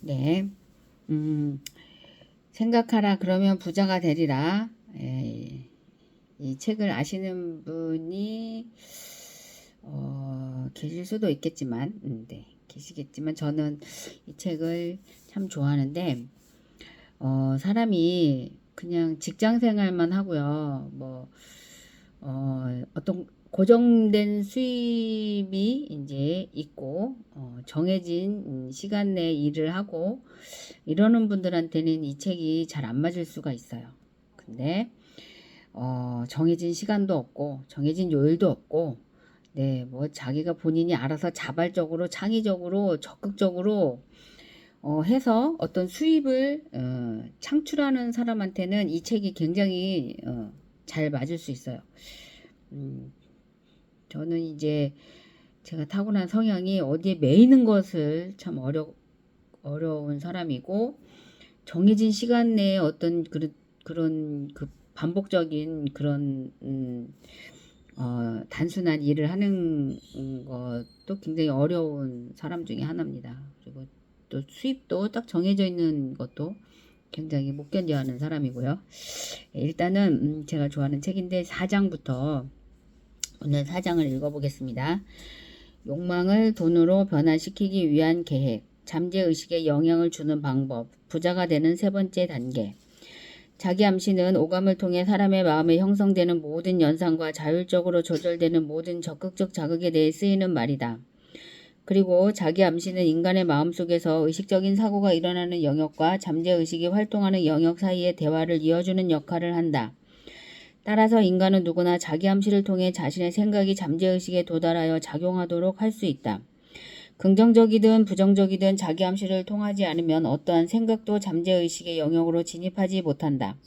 네. 음, 생각하라 그러면 부자가 되리라. 이 책을 아시는 분이 계실 수도 있겠지만, 네, 계시겠지만 저는 이 책을 참 좋아하는데, 사람이 그냥 직장 생활만 하고요. 어떤 고정된 수입이 이제 있고, 정해진 시간 내 일을 하고, 이러는 분들한테는 이 책이 잘 안 맞을 수가 있어요. 근데, 정해진 시간도 없고, 정해진 요일도 없고, 네, 뭐 자기가 본인이 알아서 자발적으로, 창의적으로, 적극적으로 해서 어떤 수입을 창출하는 사람한테는 이 책이 굉장히 잘 맞을 수 있어요. 음, 저는 이제 제가 타고난 성향이 어디에 매이는 것을 참 어려운 사람이고, 정해진 시간 내에 어떤 그런 그 반복적인 그런 단순한 일을 하는 것도 굉장히 어려운 사람 중에 하나입니다. 그리고 또 수입도 딱 정해져 있는 것도 굉장히 못 견뎌하는 사람이고요. 일단은 제가 좋아하는 책인데 4장부터 오늘 4장을 읽어보겠습니다. 욕망을 돈으로 변화시키기 위한 계획, 잠재의식에 영향을 주는 방법, 부자가 되는 세 번째 단계. 자기 암시는 오감을 통해 사람의 마음에 형성되는 모든 연상과 자율적으로 조절되는 모든 적극적 자극에 대해 쓰이는 말이다. 그리고 자기 암시는 인간의 마음속에서 의식적인 사고가 일어나는 영역과 잠재의식이 활동하는 영역 사이의 대화를 이어주는 역할을 한다. 따라서 인간은 누구나 자기 암시를 통해 자신의 생각이 잠재의식에 도달하여 작용하도록 할 수 있다. 긍정적이든 부정적이든 자기 암시를 통하지 않으면 어떠한 생각도 잠재의식의 영역으로 진입하지 못한다.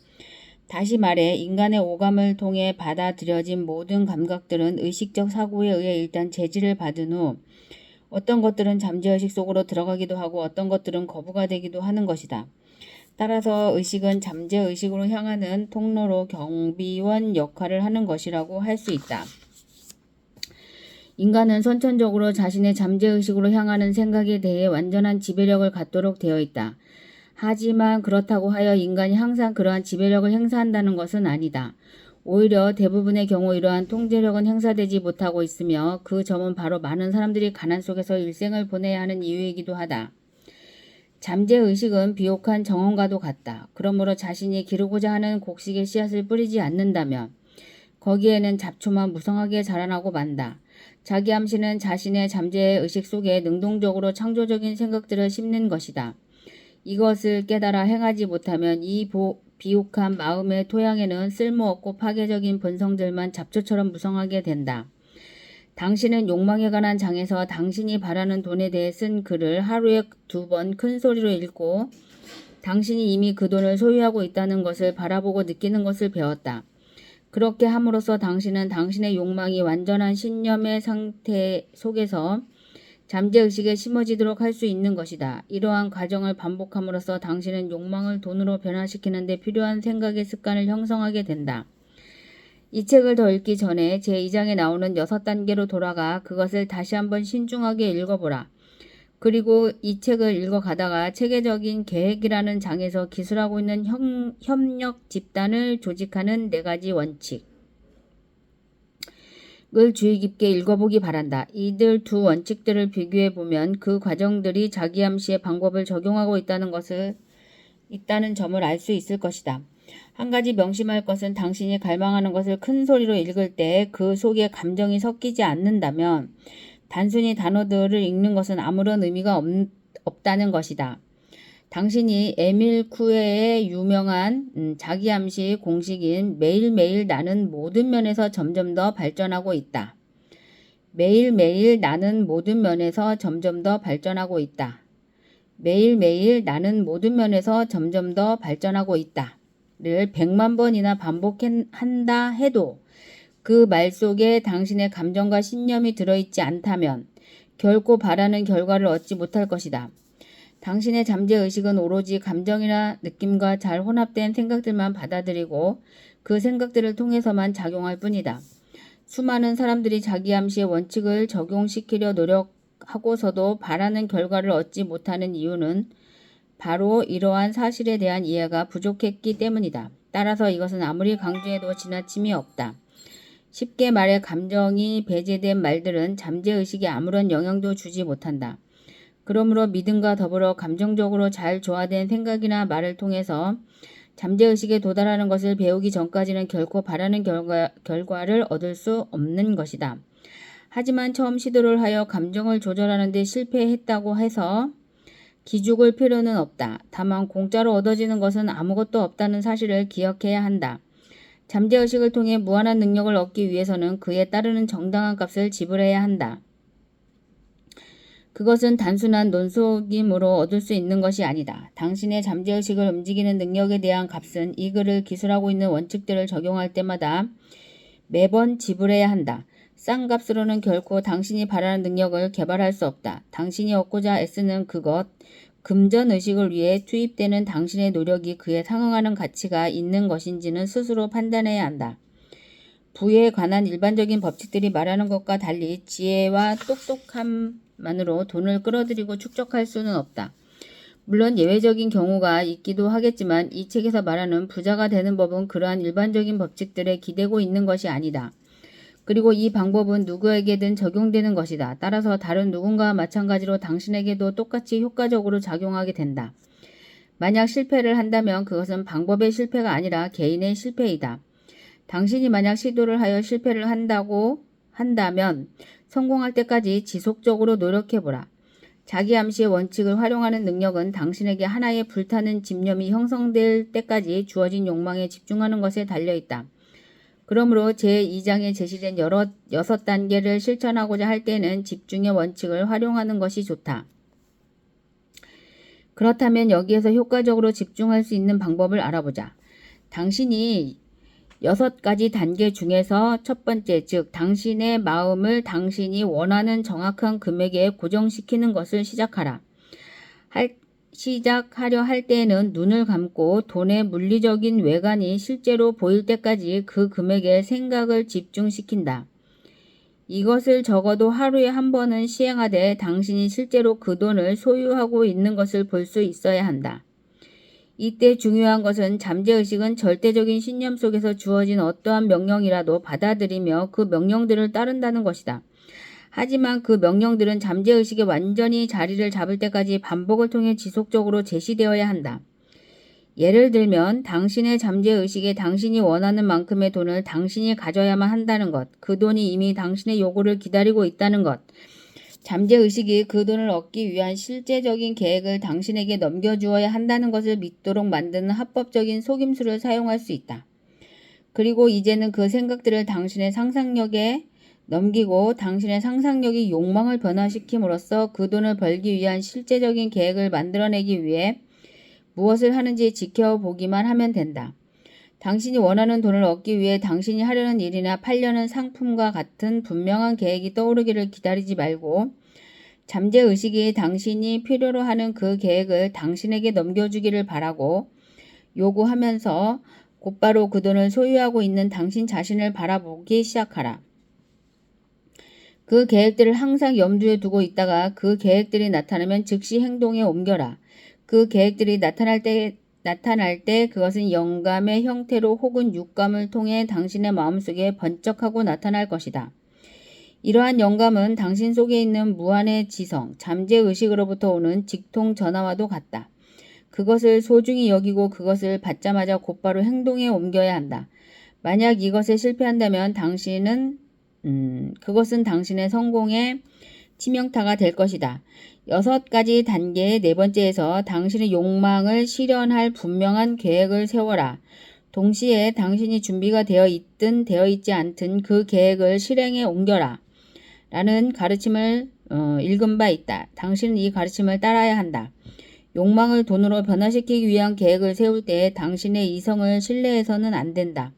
다시 말해 인간의 오감을 통해 받아들여진 모든 감각들은 의식적 사고에 의해 일단 제지를 받은 후 어떤 것들은 잠재의식 속으로 들어가기도 하고 어떤 것들은 거부가 되기도 하는 것이다. 따라서 의식은 잠재의식으로 향하는 통로로 경비원 역할을 하는 것이라고 할 수 있다. 인간은 선천적으로 자신의 잠재의식으로 향하는 생각에 대해 완전한 지배력을 갖도록 되어 있다. 하지만 그렇다고 하여 인간이 항상 그러한 지배력을 행사한다는 것은 아니다. 오히려 대부분의 경우 이러한 통제력은 행사되지 못하고 있으며 그 점은 바로 많은 사람들이 가난 속에서 일생을 보내야 하는 이유이기도 하다. 잠재의식은 비옥한 정원과도 같다. 그러므로 자신이 기르고자 하는 곡식의 씨앗을 뿌리지 않는다면 거기에는 잡초만 무성하게 자라나고 만다. 자기 암시는 자신의 잠재의식 속에 능동적으로 창조적인 생각들을 심는 것이다. 이것을 깨달아 행하지 못하면 이 비옥한 마음의 토양에는 쓸모없고 파괴적인 본성들만 잡초처럼 무성하게 된다. 당신은 욕망에 관한 장에서 당신이 바라는 돈에 대해 쓴 글을 하루에 2번 큰 소리로 읽고 당신이 이미 그 돈을 소유하고 있다는 것을 바라보고 느끼는 것을 배웠다. 그렇게 함으로써 당신은 당신의 욕망이 완전한 신념의 상태 속에서 잠재의식에 심어지도록 할 수 있는 것이다. 이러한 과정을 반복함으로써 당신은 욕망을 돈으로 변화시키는 데 필요한 생각의 습관을 형성하게 된다. 이 책을 더 읽기 전에 제2장에 나오는 6단계로 돌아가 그것을 다시 한번 신중하게 읽어보라. 그리고 이 책을 읽어가다가 체계적인 계획이라는 장에서 기술하고 있는 협력 집단을 조직하는 4가지 원칙을 주의 깊게 읽어보기 바란다. 이들 두 원칙들을 비교해보면 그 과정들이 자기 암시의 방법을 적용하고 있다는 점을 알 수 있을 것이다. 한 가지 명심할 것은 당신이 갈망하는 것을 큰 소리로 읽을 때 그 속에 감정이 섞이지 않는다면 단순히 단어들을 읽는 것은 아무런 의미가 없다는 것이다. 당신이 에밀 쿠에의 유명한 자기 암시 공식인 매일매일 나는 모든 면에서 점점 더 발전하고 있다. 매일매일 나는 모든 면에서 점점 더 발전하고 있다. 매일매일 나는 모든 면에서 점점 더 발전하고 있다. 를 100만 번이나 반복한다 해도 그 말 속에 당신의 감정과 신념이 들어있지 않다면 결코 바라는 결과를 얻지 못할 것이다. 당신의 잠재의식은 오로지 감정이나 느낌과 잘 혼합된 생각들만 받아들이고 그 생각들을 통해서만 작용할 뿐이다. 수많은 사람들이 자기 암시의 원칙을 적용시키려 노력하고서도 바라는 결과를 얻지 못하는 이유는 바로 이러한 사실에 대한 이해가 부족했기 때문이다. 따라서 이것은 아무리 강조해도 지나침이 없다. 쉽게 말해 감정이 배제된 말들은 잠재의식에 아무런 영향도 주지 못한다. 그러므로 믿음과 더불어 감정적으로 잘 조화된 생각이나 말을 통해서 잠재의식에 도달하는 것을 배우기 전까지는 결코 바라는 결과를 얻을 수 없는 것이다. 하지만 처음 시도를 하여 감정을 조절하는 데 실패했다고 해서 기죽을 필요는 없다. 다만 공짜로 얻어지는 것은 아무것도 없다는 사실을 기억해야 한다. 잠재의식을 통해 무한한 능력을 얻기 위해서는 그에 따르는 정당한 값을 지불해야 한다. 그것은 단순한 논속임으로 얻을 수 있는 것이 아니다. 당신의 잠재의식을 움직이는 능력에 대한 값은 이 글을 기술하고 있는 원칙들을 적용할 때마다 매번 지불해야 한다. 싼 값으로는 결코 당신이 바라는 능력을 개발할 수 없다. 당신이 얻고자 애쓰는 그것, 금전의식을 위해 투입되는 당신의 노력이 그에 상응하는 가치가 있는 것인지는 스스로 판단해야 한다. 부에 관한 일반적인 법칙들이 말하는 것과 달리 지혜와 똑똑함만으로 돈을 끌어들이고 축적할 수는 없다. 물론 예외적인 경우가 있기도 하겠지만 이 책에서 말하는 부자가 되는 법은 그러한 일반적인 법칙들에 기대고 있는 것이 아니다. 그리고 이 방법은 누구에게든 적용되는 것이다. 따라서 다른 누군가와 마찬가지로 당신에게도 똑같이 효과적으로 작용하게 된다. 만약 실패를 한다면 그것은 방법의 실패가 아니라 개인의 실패이다. 당신이 만약 시도를 하여 실패를 한다면 성공할 때까지 지속적으로 노력해보라. 자기 암시의 원칙을 활용하는 능력은 당신에게 하나의 불타는 집념이 형성될 때까지 주어진 욕망에 집중하는 것에 달려있다. 그러므로 제2장에 제시된 6단계를 실천하고자 할 때는 집중의 원칙을 활용하는 것이 좋다. 그렇다면 여기에서 효과적으로 집중할 수 있는 방법을 알아보자. 당신이 6가지 단계 중에서 첫 번째, 즉 당신의 마음을 당신이 원하는 정확한 금액에 고정시키는 것을 시작하려 할 때에는 눈을 감고 돈의 물리적인 외관이 실제로 보일 때까지 그 금액에 생각을 집중시킨다. 이것을 적어도 하루에 한 번은 시행하되 당신이 실제로 그 돈을 소유하고 있는 것을 볼 수 있어야 한다. 이때 중요한 것은 잠재의식은 절대적인 신념 속에서 주어진 어떠한 명령이라도 받아들이며 그 명령들을 따른다는 것이다. 하지만 그 명령들은 잠재의식에 완전히 자리를 잡을 때까지 반복을 통해 지속적으로 제시되어야 한다. 예를 들면 당신의 잠재의식에 당신이 원하는 만큼의 돈을 당신이 가져야만 한다는 것, 그 돈이 이미 당신의 요구를 기다리고 있다는 것, 잠재의식이 그 돈을 얻기 위한 실제적인 계획을 당신에게 넘겨주어야 한다는 것을 믿도록 만드는 합법적인 속임수를 사용할 수 있다. 그리고 이제는 그 생각들을 당신의 상상력에 넘기고 당신의 상상력이 욕망을 변화시킴으로써 그 돈을 벌기 위한 실제적인 계획을 만들어내기 위해 무엇을 하는지 지켜보기만 하면 된다. 당신이 원하는 돈을 얻기 위해 당신이 하려는 일이나 팔려는 상품과 같은 분명한 계획이 떠오르기를 기다리지 말고 잠재의식이 당신이 필요로 하는 그 계획을 당신에게 넘겨주기를 바라고 요구하면서 곧바로 그 돈을 소유하고 있는 당신 자신을 바라보기 시작하라. 그 계획들을 항상 염두에 두고 있다가 그 계획들이 나타나면 즉시 행동에 옮겨라. 그 계획들이 나타날 때 그것은 영감의 형태로 혹은 육감을 통해 당신의 마음속에 번쩍하고 나타날 것이다. 이러한 영감은 당신 속에 있는 무한의 지성, 잠재의식으로부터 오는 직통 전화와도 같다. 그것을 소중히 여기고 그것을 받자마자 곧바로 행동에 옮겨야 한다. 만약 이것에 실패한다면 그것은 당신의 성공의 치명타가 될 것이다. 6가지 단계의 4번째에서 당신의 욕망을 실현할 분명한 계획을 세워라. 동시에 당신이 준비가 되어 있든 되어 있지 않든 그 계획을 실행에 옮겨라. 라는 가르침을 읽은 바 있다. 당신은 이 가르침을 따라야 한다. 욕망을 돈으로 변화시키기 위한 계획을 세울 때 당신의 이성을 신뢰해서는 안 된다.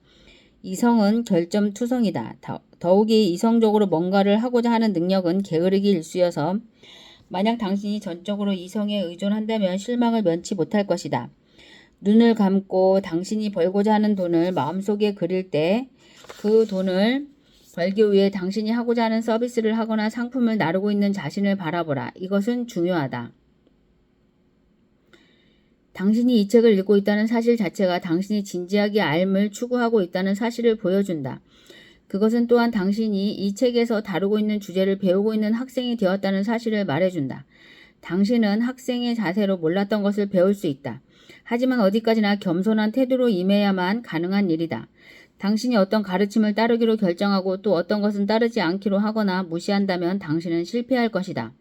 이성은 결점투성이다. 더욱이 이성적으로 뭔가를 하고자 하는 능력은 게으르기 일쑤여서 만약 당신이 전적으로 이성에 의존한다면 실망을 면치 못할 것이다. 눈을 감고 당신이 벌고자 하는 돈을 마음속에 그릴 때 그 돈을 벌기 위해 당신이 하고자 하는 서비스를 하거나 상품을 나르고 있는 자신을 바라보라. 이것은 중요하다. 당신이 이 책을 읽고 있다는 사실 자체가 당신이 진지하게 알을 추구하고 있다는 사실을 보여준다. 그것은 또한 당신이 이 책에서 다루고 있는 주제를 배우고 있는 학생이 되었다는 사실을 말해준다. 당신은 학생의 자세로 몰랐던 것을 배울 수 있다. 하지만 어디까지나 겸손한 태도로 임해야만 가능한 일이다. 당신이 어떤 가르침을 따르기로 결정하고 또 어떤 것은 따르지 않기로 하거나 무시한다면 당신은 실패할 것이다.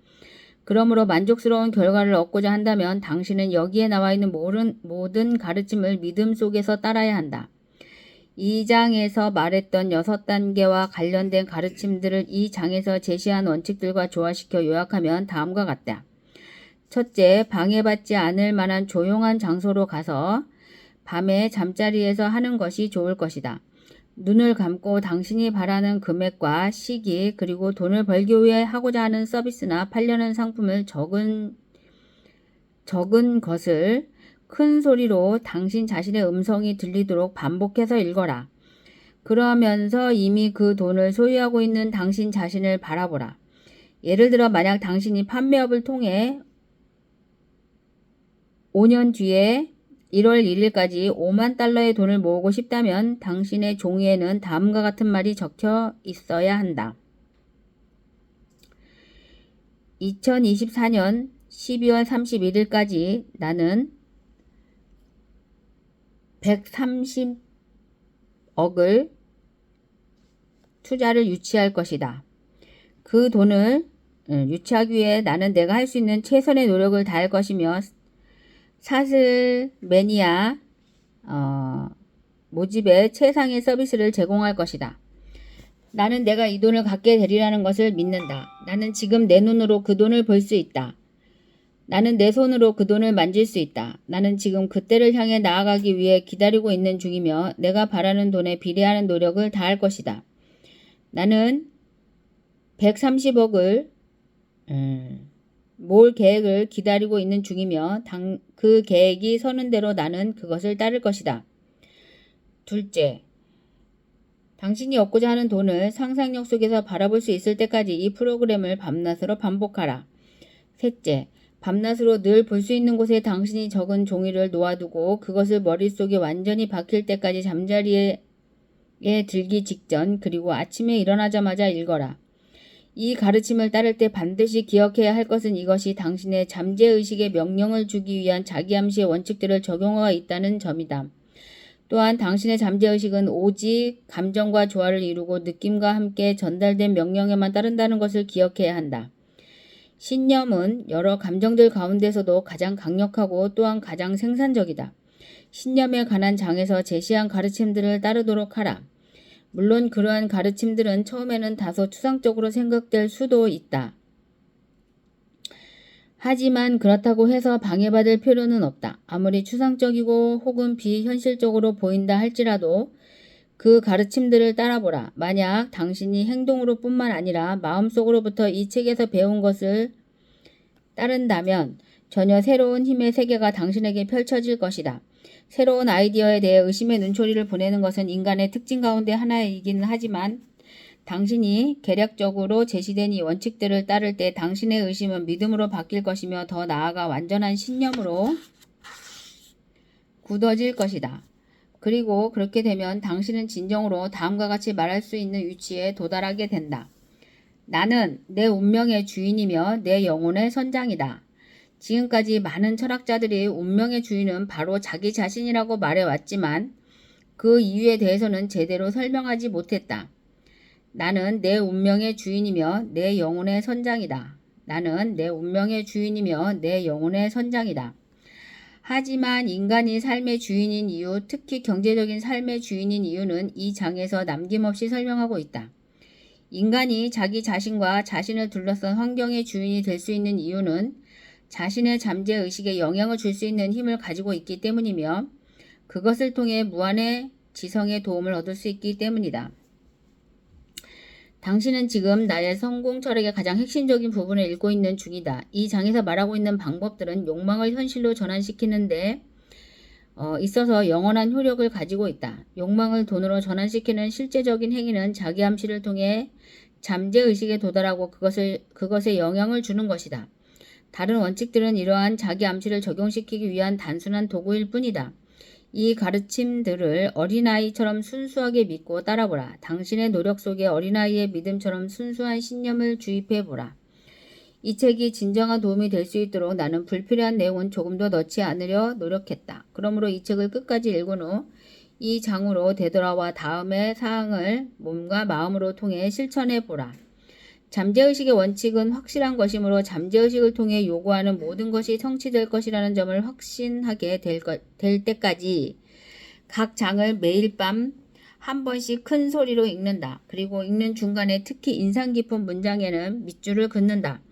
그러므로 만족스러운 결과를 얻고자 한다면 당신은 여기에 나와 있는 모든 가르침을 믿음 속에서 따라야 한다. 2장에서 말했던 6단계와 관련된 가르침들을 이 장에서 제시한 원칙들과 조화시켜 요약하면 다음과 같다. 첫째, 방해받지 않을 만한 조용한 장소로 가서 밤에 잠자리에서 하는 것이 좋을 것이다. 눈을 감고 당신이 바라는 금액과 시기 그리고 돈을 벌기 위해 하고자 하는 서비스나 팔려는 상품을 적은 것을 큰 소리로 당신 자신의 음성이 들리도록 반복해서 읽어라. 그러면서 이미 그 돈을 소유하고 있는 당신 자신을 바라보라. 예를 들어 만약 당신이 판매업을 통해 5년 뒤에 1월 1일까지 5만 달러의 돈을 모으고 싶다면 당신의 종이에는 다음과 같은 말이 적혀 있어야 한다. 2024년 12월 31일까지 나는 130억을 투자를 유치할 것이다. 그 돈을 유치하기 위해 나는 내가 할 수 있는 최선의 노력을 다할 것이며 사슬매니아 모집에 최상의 서비스를 제공할 것이다. 나는 내가 이 돈을 갖게 되리라는 것을 믿는다. 나는 지금 내 눈으로 그 돈을 볼 수 있다. 나는 내 손으로 그 돈을 만질 수 있다. 나는 지금 그때를 향해 나아가기 위해 기다리고 있는 중이며 내가 바라는 돈에 비례하는 노력을 다할 것이다. 나는 130억을 모을 계획을 기다리고 있는 중이며 그 계획이 서는 대로 나는 그것을 따를 것이다. 둘째, 당신이 얻고자 하는 돈을 상상력 속에서 바라볼 수 있을 때까지 이 프로그램을 밤낮으로 반복하라. 셋째, 밤낮으로 늘 볼 수 있는 곳에 당신이 적은 종이를 놓아두고 그것을 머릿속에 완전히 박힐 때까지 잠자리에 들기 직전 그리고 아침에 일어나자마자 읽어라. 이 가르침을 따를 때 반드시 기억해야 할 것은 이것이 당신의 잠재의식에 명령을 주기 위한 자기암시의 원칙들을 적용하고 있다는 점이다. 또한 당신의 잠재의식은 오직 감정과 조화를 이루고 느낌과 함께 전달된 명령에만 따른다는 것을 기억해야 한다. 신념은 여러 감정들 가운데서도 가장 강력하고 또한 가장 생산적이다. 신념에 관한 장에서 제시한 가르침들을 따르도록 하라. 물론 그러한 가르침들은 처음에는 다소 추상적으로 생각될 수도 있다. 하지만 그렇다고 해서 방해받을 필요는 없다. 아무리 추상적이고 혹은 비현실적으로 보인다 할지라도 그 가르침들을 따라보라. 만약 당신이 행동으로 뿐만 아니라 마음속으로부터 이 책에서 배운 것을 따른다면 전혀 새로운 힘의 세계가 당신에게 펼쳐질 것이다. 새로운 아이디어에 대해 의심의 눈초리를 보내는 것은 인간의 특징 가운데 하나이기는 하지만 당신이 계략적으로 제시된 이 원칙들을 따를 때 당신의 의심은 믿음으로 바뀔 것이며 더 나아가 완전한 신념으로 굳어질 것이다. 그리고 그렇게 되면 당신은 진정으로 다음과 같이 말할 수 있는 위치에 도달하게 된다. 나는 내 운명의 주인이며 내 영혼의 선장이다. 지금까지 많은 철학자들이 운명의 주인은 바로 자기 자신이라고 말해왔지만 그 이유에 대해서는 제대로 설명하지 못했다. 나는 내 운명의 주인이며 내 영혼의 선장이다. 나는 내 운명의 주인이며 내 영혼의 선장이다. 하지만 인간이 삶의 주인인 이유, 특히 경제적인 삶의 주인인 이유는 이 장에서 남김없이 설명하고 있다. 인간이 자기 자신과 자신을 둘러싼 환경의 주인이 될 수 있는 이유는 자신의 잠재의식에 영향을 줄 수 있는 힘을 가지고 있기 때문이며 그것을 통해 무한의 지성의 도움을 얻을 수 있기 때문이다. 당신은 지금 나의 성공 철학의 가장 핵심적인 부분을 읽고 있는 중이다. 이 장에서 말하고 있는 방법들은 욕망을 현실로 전환시키는 데 있어서 영원한 효력을 가지고 있다. 욕망을 돈으로 전환시키는 실제적인 행위는 자기 암시를 통해 잠재의식에 도달하고 그것에 영향을 주는 것이다. 다른 원칙들은 이러한 자기 암시를 적용시키기 위한 단순한 도구일 뿐이다. 이 가르침들을 어린아이처럼 순수하게 믿고 따라보라. 당신의 노력 속에 어린아이의 믿음처럼 순수한 신념을 주입해보라. 이 책이 진정한 도움이 될 수 있도록 나는 불필요한 내용은 조금도 넣지 않으려 노력했다. 그러므로 이 책을 끝까지 읽은 후 이 장으로 되돌아와 다음의 사항을 몸과 마음으로 통해 실천해보라. 잠재의식의 원칙은 확실한 것이므로 잠재의식을 통해 요구하는 모든 것이 성취될 것이라는 점을 확신하게 될 때까지 각 장을 매일 밤 한 번씩 큰 소리로 읽는다. 그리고 읽는 중간에 특히 인상 깊은 문장에는 밑줄을 긋는다.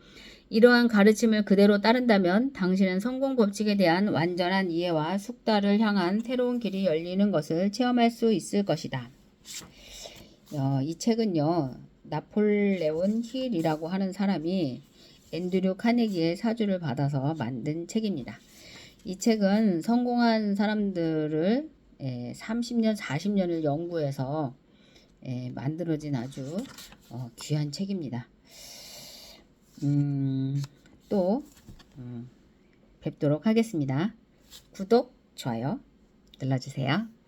이러한 가르침을 그대로 따른다면 당신은 성공 법칙에 대한 완전한 이해와 숙달을 향한 새로운 길이 열리는 것을 체험할 수 있을 것이다. 이 책은요. 나폴레온 힐이라고 하는 사람이 앤드류 카네기의 사주를 받아서 만든 책입니다. 이 책은 성공한 사람들을 30년, 40년을 연구해서 만들어진 아주 귀한 책입니다. 또 뵙도록 하겠습니다. 구독, 좋아요 눌러주세요.